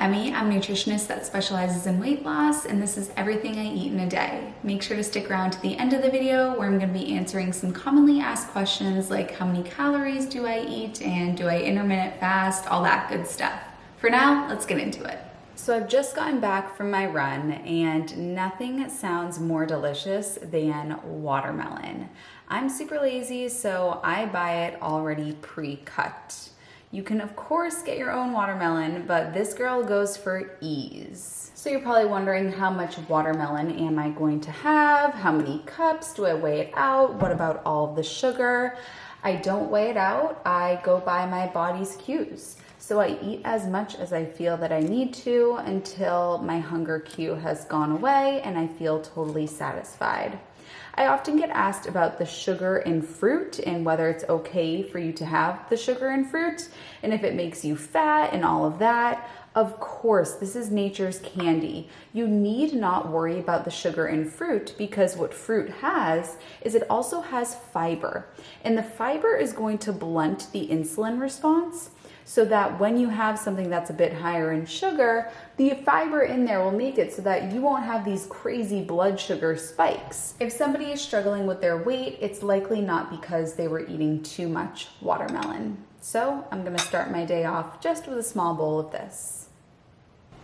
Emmie. I'm a nutritionist that specializes in weight loss, and this is everything I eat in a day. Make sure to stick around to the end of the video where I'm going to be answering some commonly asked questions like how many calories do I eat and do I intermittent fast, all that good stuff. For now, let's get into it. So I've just gotten back from my run and nothing sounds more delicious than watermelon. I'm super lazy, so I buy it already pre-cut. You can of course get your own watermelon, but this girl goes for ease. So you're probably wondering, how much watermelon am I going to have? How many cups? Do I weigh it out? What about all of the sugar? I don't weigh it out. I go by my body's cues. So I eat as much as I feel that I need to until my hunger cue has gone away and I feel totally satisfied. I often get asked about the sugar in fruit and whether it's okay for you to have the sugar in fruit and if it makes you fat and all of that. Of course, this is nature's candy. You need not worry about the sugar in fruit because what fruit has is it also has fiber. And the fiber is going to blunt the insulin response so that when you have something that's a bit higher in sugar, the fiber in there will make it so that you won't have these crazy blood sugar spikes. If somebody is struggling with their weight, it's likely not because they were eating too much watermelon. So I'm gonna start my day off just with a small bowl of this.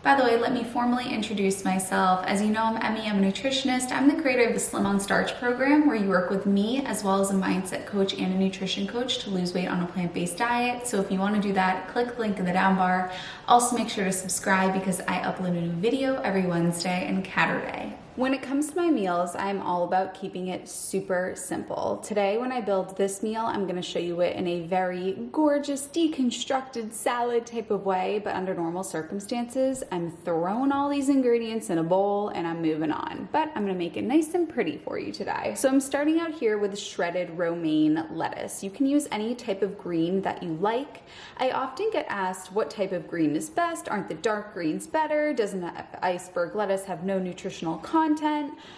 By the way, let me formally introduce myself. As you know, I'm Emmie, I'm a nutritionist. I'm the creator of the Slim on Starch program, where you work with me as well as a mindset coach and a nutrition coach to lose weight on a plant-based diet. So if you want to do that, click the link in the down bar. Also make sure to subscribe because I upload a new video every Wednesday and Saturday. When it comes to my meals, I'm all about keeping it super simple. Today, when I build this meal, I'm gonna show you it in a very gorgeous, deconstructed salad type of way, but under normal circumstances, I'm throwing all these ingredients in a bowl and I'm moving on. But I'm gonna make it nice and pretty for you today. So I'm starting out here with shredded romaine lettuce. You can use any type of green that you like. I often get asked what type of green is best. Aren't the dark greens better? Doesn't iceberg lettuce have no nutritional content?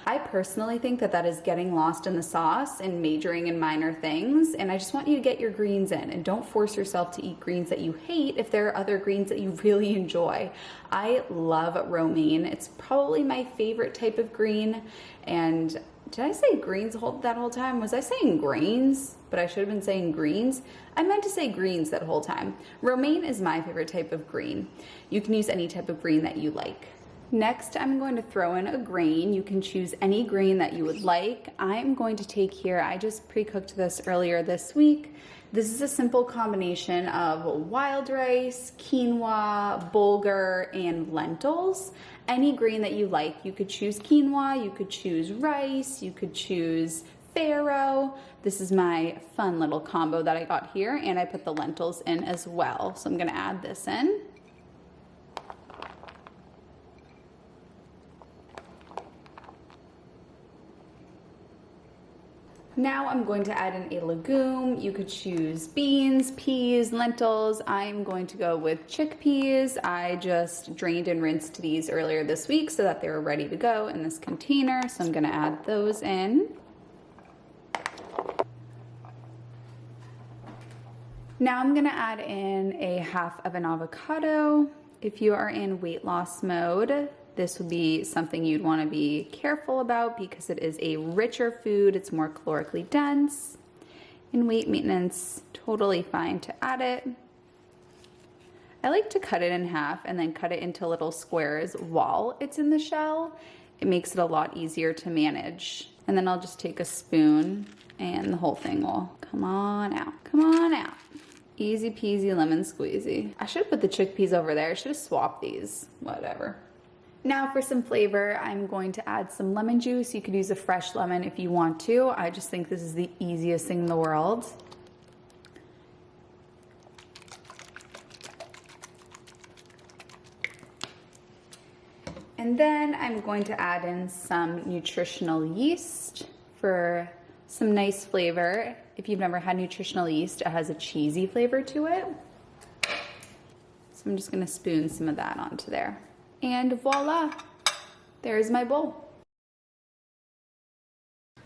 I personally think that that is getting lost in the sauce and majoring in minor things, and I just want you to get your greens in and don't force yourself to eat greens that you hate if there are other greens that you really enjoy. I love romaine. It's probably my favorite type of green. And did I say greens that whole time? Was I saying grains? But I should have been saying greens. I meant to say greens that whole time. Romaine is my favorite type of green. You can use any type of green that you like. Next, I'm going to throw in a grain. You can choose any grain that you would like. I'm going to take here, I just pre-cooked this earlier this week. This is a simple combination of wild rice, quinoa, bulgur, and lentils. Any grain that you like. You could choose quinoa, you could choose rice, you could choose farro. This is my fun little combo that I got here, and I put the lentils in as well. So I'm gonna add this in. Now I'm going to add in a legume. You could choose beans, peas, lentils. I'm going to go with chickpeas. I just drained and rinsed these earlier this week so that they were ready to go in this container. So I'm gonna add those in. Now I'm gonna add in a half of an avocado. If you are in weight loss mode, this would be something you'd want to be careful about because it is a richer food. It's more calorically dense. In weight maintenance, totally fine to add it. I like to cut it in half and then cut it into little squares while it's in the shell. It makes it a lot easier to manage. And then I'll just take a spoon and the whole thing will come on out. Come on out. Easy peasy lemon squeezy. I should have put the chickpeas over there. I should have swapped these. Whatever. Now for some flavor, I'm going to add some lemon juice. You could use a fresh lemon if you want to. I just think this is the easiest thing in the world. And then I'm going to add in some nutritional yeast for some nice flavor. If you've never had nutritional yeast, it has a cheesy flavor to it. So I'm just gonna spoon some of that onto there. And voila, there's my bowl.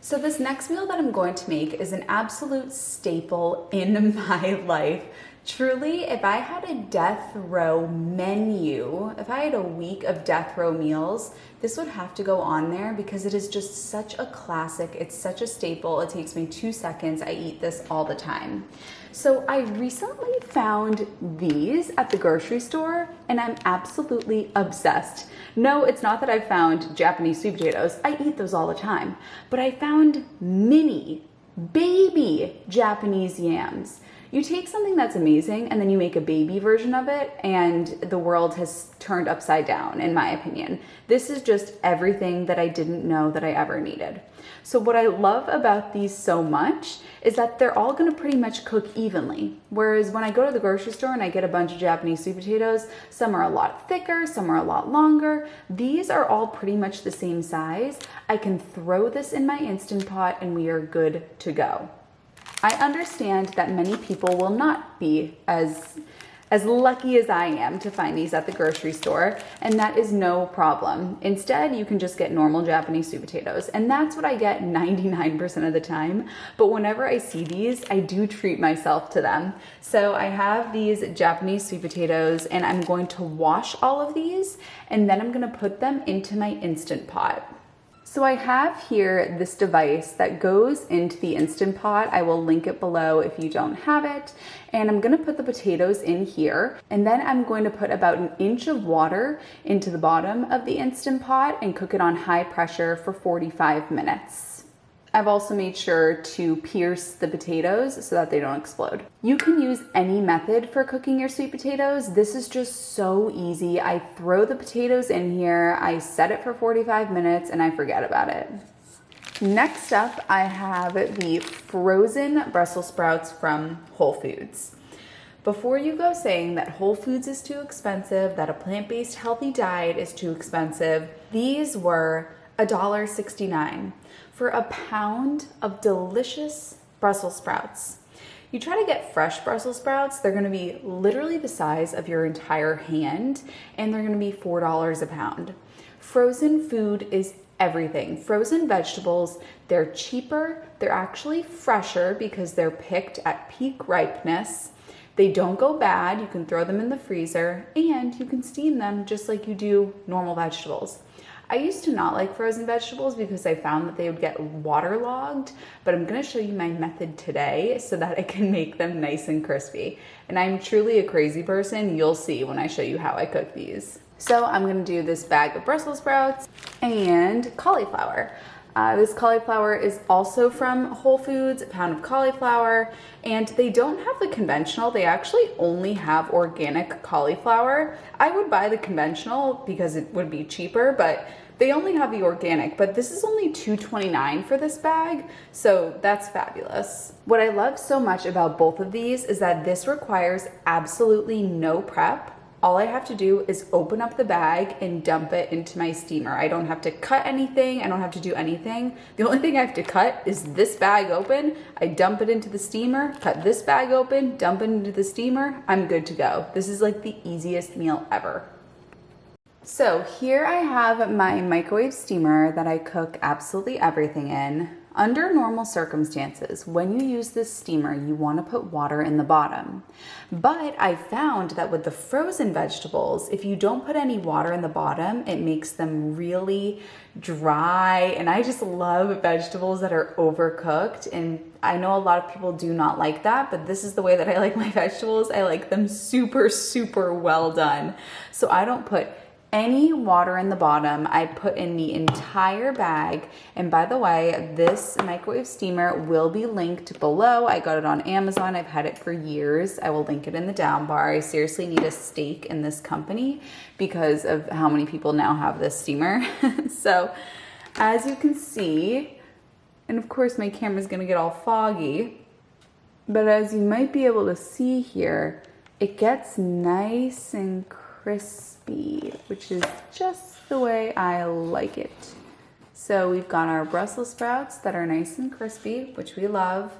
So this next meal that I'm going to make is an absolute staple in my life. Truly, if I had a death row menu, if I had a week of death row meals, this would have to go on there because it is just such a classic. It's such a staple. It takes me 2 seconds. I eat this all the time. So I recently found these at the grocery store and I'm absolutely obsessed. No, it's not that I found Japanese sweet potatoes. I eat those all the time. But I found mini, baby Japanese yams. You take something that's amazing and then you make a baby version of it and the world has turned upside down, in my opinion. This is just everything that I didn't know that I ever needed. So what I love about these so much is that they're all gonna pretty much cook evenly. Whereas when I go to the grocery store and I get a bunch of Japanese sweet potatoes, some are a lot thicker, some are a lot longer. These are all pretty much the same size. I can throw this in my Instant Pot and we are good to go. I understand that many people will not be as lucky as I am to find these at the grocery store, and that is no problem. Instead, you can just get normal Japanese sweet potatoes, and that's what I get 99% of the time. But whenever I see these, I do treat myself to them. So I have these Japanese sweet potatoes, and I'm going to wash all of these, and then I'm gonna put them into my Instant Pot. So I have here this device that goes into the Instant Pot. I will link it below if you don't have it. And I'm gonna put the potatoes in here. And then I'm going to put about 1 inch of water into the bottom of the Instant Pot and cook it on high pressure for 45 minutes. I've also made sure to pierce the potatoes so that they don't explode. You can use any method for cooking your sweet potatoes. This is just so easy. I throw the potatoes in here, I set it for 45 minutes, and I forget about it. Next up, I have the frozen Brussels sprouts from Whole Foods. Before you go saying that Whole Foods is too expensive, that a plant-based healthy diet is too expensive, these were $1.69 for a pound of delicious Brussels sprouts. You try to get fresh Brussels sprouts, they're gonna be literally the size of your entire hand, and they're gonna be $4 a pound. Frozen food is everything. Frozen vegetables, they're cheaper, they're actually fresher because they're picked at peak ripeness. They don't go bad, you can throw them in the freezer, and you can steam them just like you do normal vegetables. I used to not like frozen vegetables because I found that they would get waterlogged, but I'm gonna show you my method today so that I can make them nice and crispy. And I'm truly a crazy person. You'll see when I show you how I cook these. So I'm gonna do this bag of Brussels sprouts and cauliflower. This cauliflower is also from Whole Foods, a pound of cauliflower, and they don't have the conventional, they actually only have organic cauliflower. I would buy the conventional because it would be cheaper, but they only have the organic, but this is only $2.29 for this bag, so that's fabulous. What I love so much about both of these is that this requires absolutely no prep. All I have to do is open up the bag and dump it into my steamer. I don't have to cut anything. I don't have to do anything. The only thing I have to cut is this bag open. I dump it into the steamer, cut this bag open, dump it into the steamer. I'm good to go. This is like the easiest meal ever. So here I have my microwave steamer that I cook absolutely everything in. Under normal circumstances, when you use this steamer, you want to put water in the bottom. But I found that with the frozen vegetables, if you don't put any water in the bottom, it makes them really dry. And I just love vegetables that are overcooked. And I know a lot of people do not like that, but this is the way that I like my vegetables. I like them super, super well done. So I don't put any water in the bottom. I put in the entire bag. And by the way, this microwave steamer will be linked below. I got it on Amazon. I've had it for years. I will link it in the down bar. I seriously need a stake in this company because of how many people now have this steamer. So as you can see, and of course my camera's gonna get all foggy, but as you might be able to see here, it gets nice and crispy, which is just the way I like it. So we've got our Brussels sprouts that are nice and crispy, which we love.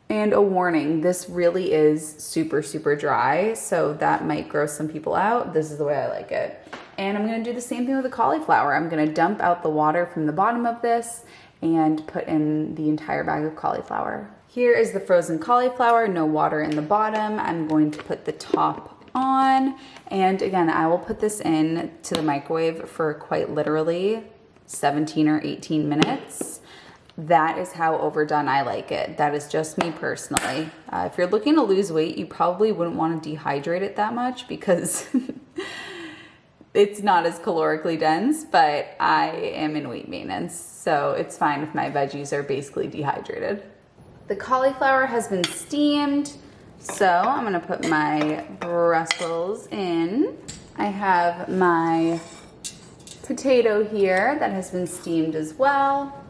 And a warning, this really is super, super dry, so that might gross some people out. This is the way I like it. And I'm gonna do the same thing with the cauliflower. I'm gonna dump out the water from the bottom of this and put in the entire bag of cauliflower. Here is the frozen cauliflower, no water in the bottom. I'm going to put the top on. And again, I will put this in to the microwave for quite literally 17 or 18 minutes. That is how overdone I like it. That is just me personally. If you're looking to lose weight, you probably wouldn't want to dehydrate it that much because it's not as calorically dense, but I am in weight maintenance, so it's fine if my veggies are basically dehydrated. The cauliflower has been steamed, so I'm gonna put my Brussels in. I have my potato here that has been steamed as well.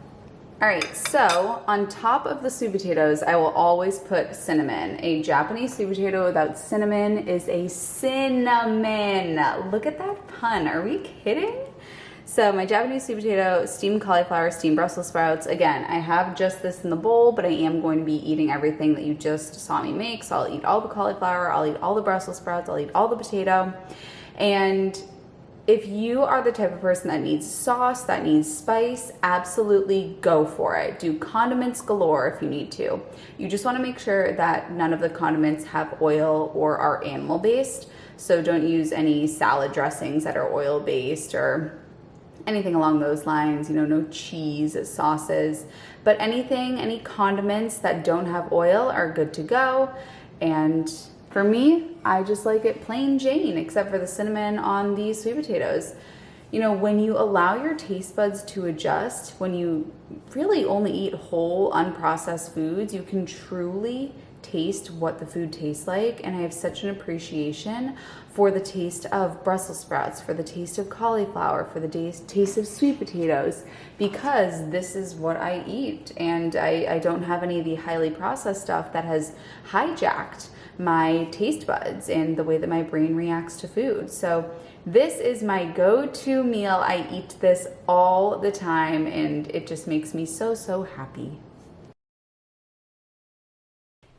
All right, so on top of the sweet potatoes, I will always put cinnamon. A Japanese sweet potato without cinnamon is a cinnamon. Look at that pun, are we kidding? So my Japanese sweet potato, steamed cauliflower, steamed Brussels sprouts. Again, I have just this in the bowl, but I am going to be eating everything that you just saw me make. So I'll eat all the cauliflower, I'll eat all the Brussels sprouts, I'll eat all the potato. And if you are the type of person that needs sauce, that needs spice, absolutely go for it. Do condiments galore if you need to. You just want to make sure that none of the condiments have oil or are animal based. So don't use any salad dressings that are oil based or anything along those lines, you know, no cheese, sauces, but anything, any condiments that don't have oil are good to go. And for me, I just like it plain Jane, except for the cinnamon on these sweet potatoes. You know, when you allow your taste buds to adjust, when you really only eat whole, unprocessed foods, you can truly taste what the food tastes like. And I have such an appreciation for the taste of Brussels sprouts, for the taste of cauliflower, for the taste of sweet potatoes, because this is what I eat. And I don't have any of the highly processed stuff that has hijacked my taste buds and the way that my brain reacts to food. So this is my go-to meal. I eat this all the time and it just makes me so, so happy.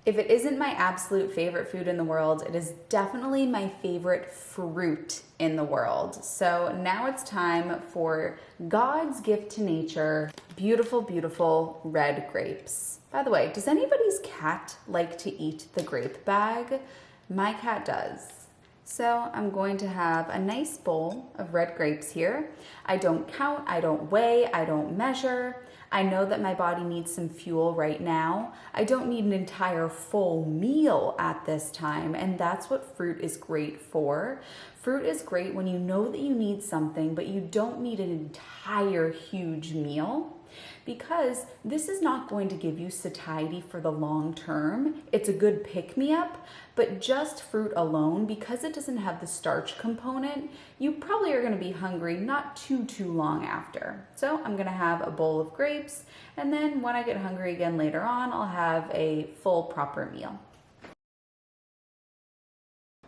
If it isn't my absolute favorite food in the world, it is definitely my favorite fruit in the world. So now it's time for God's gift to nature, beautiful, beautiful red grapes. By the way, does anybody's cat like to eat the grape bag? My cat does. So I'm going to have a nice bowl of red grapes here. I don't count, I don't weigh, I don't measure. I know that my body needs some fuel right now. I don't need an entire full meal at this time, and that's what fruit is great for. Fruit is great when you know that you need something, but you don't need an entire huge meal, because this is not going to give you satiety for the long term. It's a good pick-me-up, but just fruit alone, because it doesn't have the starch component, you probably are gonna be hungry not too long after. So I'm gonna have a bowl of grapes, and then when I get hungry again later on, I'll have a full proper meal.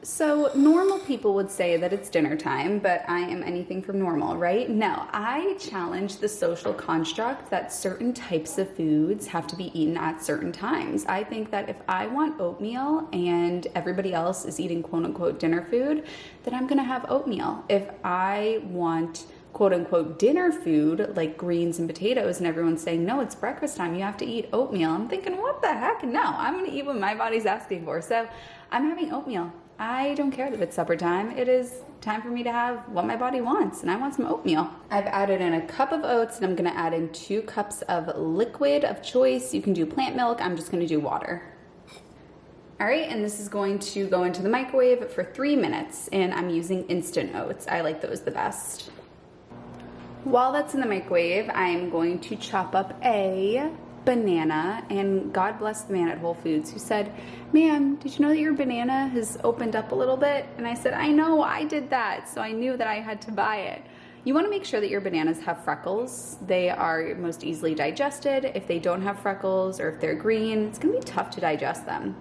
So normal people would say that it's dinner time, but I am anything from normal, right? No, I challenge the social construct that certain types of foods have to be eaten at certain times. I think that if I want oatmeal and everybody else is eating quote unquote dinner food, then I'm gonna have oatmeal. If I want quote unquote dinner food like greens and potatoes and everyone's saying, no, it's breakfast time, you have to eat oatmeal, I'm thinking, what the heck? No, I'm gonna eat what my body's asking for. So I'm having oatmeal. I don't care that it's supper time. It is time for me to have what my body wants, and I want some oatmeal. I've added in a cup of oats, and I'm gonna add in 2 cups of liquid of choice. You can do plant milk, I'm just gonna do water. All right, and this is going to go into the microwave for 3 minutes, and I'm using instant oats. I like those the best. While that's in the microwave, I'm going to chop up a banana, and God bless the man at Whole Foods who said, ma'am, did you know that your banana has opened up a little bit? And I said, I know, I did that, so I knew that I had to buy it. You want to make sure that your bananas have freckles. They are most easily digested. If they don't have freckles or if they're green, it's going to be tough to digest them.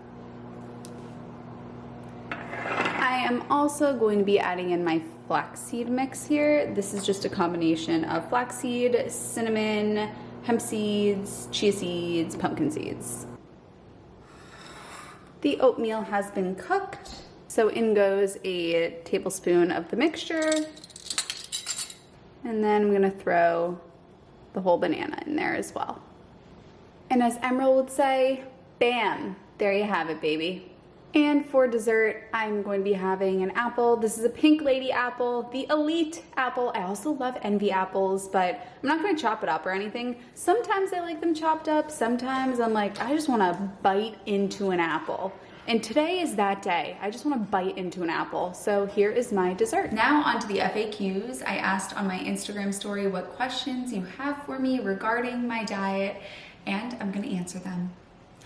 I am also going to be adding in my flaxseed mix here. This is just a combination of flaxseed, cinnamon, hemp seeds, chia seeds, pumpkin seeds. The oatmeal has been cooked, so in goes a tablespoon of the mixture, and then I'm gonna throw the whole banana in there as well. And as Emerald would say, Bam! There you have it, baby. And for dessert, I'm going to be having an apple. This is a Pink Lady apple, the elite apple. I also love envy apples, but I'm not gonna chop it up or anything. Sometimes I like them chopped up. Sometimes I'm like, I just wanna bite into an apple. And today is that day. I just wanna bite into an apple. So here is my dessert. Now onto the FAQs. I asked on my Instagram story what questions you have for me regarding my diet, and I'm gonna answer them.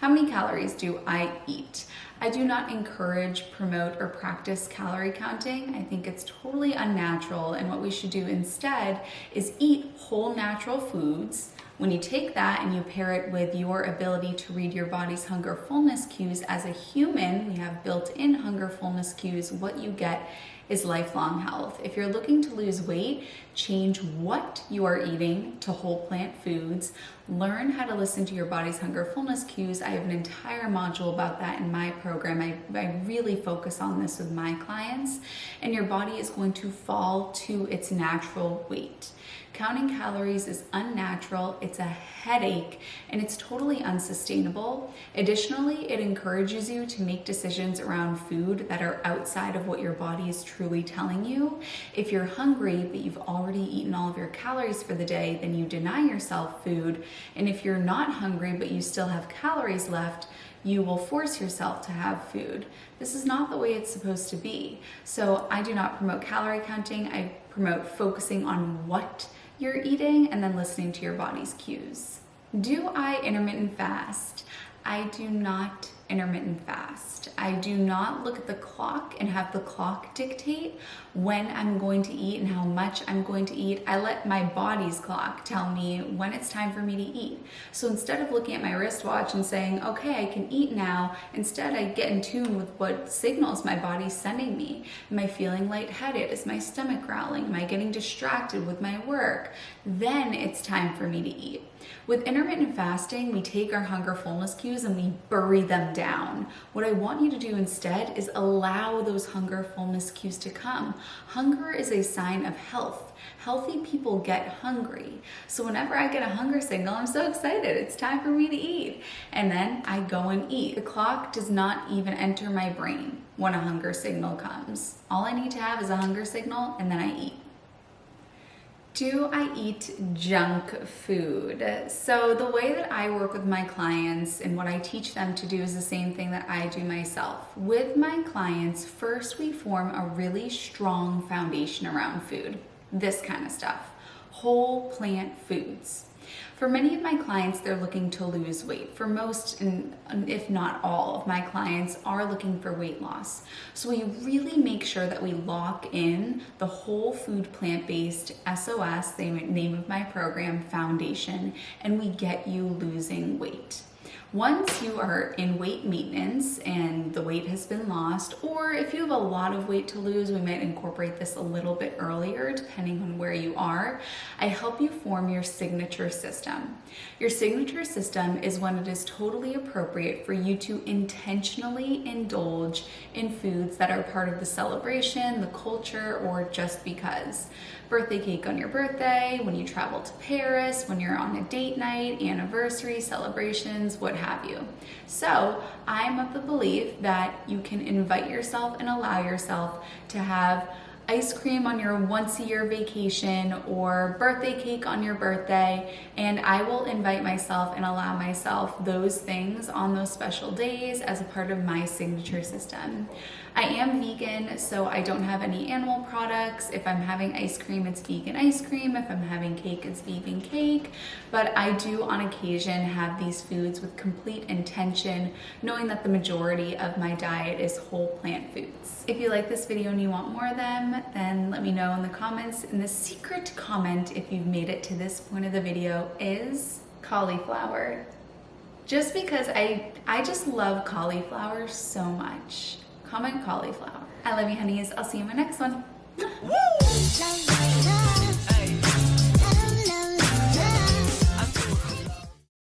How many calories do I eat? I do not encourage, promote, or practice calorie counting. I think it's totally unnatural, and what we should do instead is eat whole natural foods. When you take that and you pair it with your ability to read your body's hunger fullness cues as a human, we have built-in hunger fullness cues, what you get is lifelong health. If you're looking to lose weight, change what you are eating to whole plant foods. Learn how to listen to your body's hunger fullness cues. I have an entire module about that in my program. I really focus on this with my clients, and your body is going to fall to its natural weight. Counting calories is unnatural, it's a headache, and it's totally unsustainable. Additionally, it encourages you to make decisions around food that are outside of what your body is truly telling you. If you're hungry, but you've already eaten all of your calories for the day, then you deny yourself food. And if you're not hungry, but you still have calories left, you will force yourself to have food. This is not the way it's supposed to be. So I do not promote calorie counting. I promote focusing on what you're eating and then listening to your body's cues. Do I intermittent fast? I do not intermittent fast. I do not look at the clock and have the clock dictate when I'm going to eat and how much I'm going to eat. I let my body's clock tell me when it's time for me to eat. So instead of looking at my wristwatch and saying, okay, I can eat now, instead I get in tune with what signals my body's sending me. Am I feeling lightheaded? Is my stomach growling? Am I getting distracted with my work? Then it's time for me to eat. With intermittent fasting, we take our hunger fullness cues and we bury them down. What I want you to do instead is allow those hunger fullness cues to come. Hunger is a sign of health. Healthy people get hungry. So whenever I get a hunger signal, I'm so excited. It's time for me to eat. And then I go and eat. The clock does not even enter my brain when a hunger signal comes. All I need to have is a hunger signal, and then I eat. Do I eat junk food? So the way that I work with my clients and what I teach them to do is the same thing that I do myself. With my clients, first we form a really strong foundation around food. This kind of stuff. Whole plant foods. For many of my clients, they're looking to lose weight. For most, and if not all of my clients, are looking for weight loss. So we really make sure that we lock in the whole food plant-based SOS, the name of my program, foundation, and we get you losing weight. Once you are in weight maintenance and the weight has been lost, or if you have a lot of weight to lose, we might incorporate this a little bit earlier depending on where you are. I help you form your signature system. Your signature system is when it is totally appropriate for you to intentionally indulge in foods that are part of the celebration, the culture, or just because. Birthday cake on your birthday, when you travel to Paris, when you're on a date night, anniversary, celebrations, what have you. So I'm of the belief that you can invite yourself and allow yourself to have ice cream on your once-a-year vacation or birthday cake on your birthday, and I will invite myself and allow myself those things on those special days as a part of my signature system. I am vegan, so I don't have any animal products. If I'm having ice cream, it's vegan ice cream. If I'm having cake, it's vegan cake. But I do on occasion have these foods with complete intention, knowing that the majority of my diet is whole plant foods. If you like this video and you want more of them, then let me know in the comments. And the secret comment, if you've made it to this point of the video, is cauliflower. Just because I just love cauliflower so much. Comment cauliflower. I love you, honeys. I'll see you in my next one.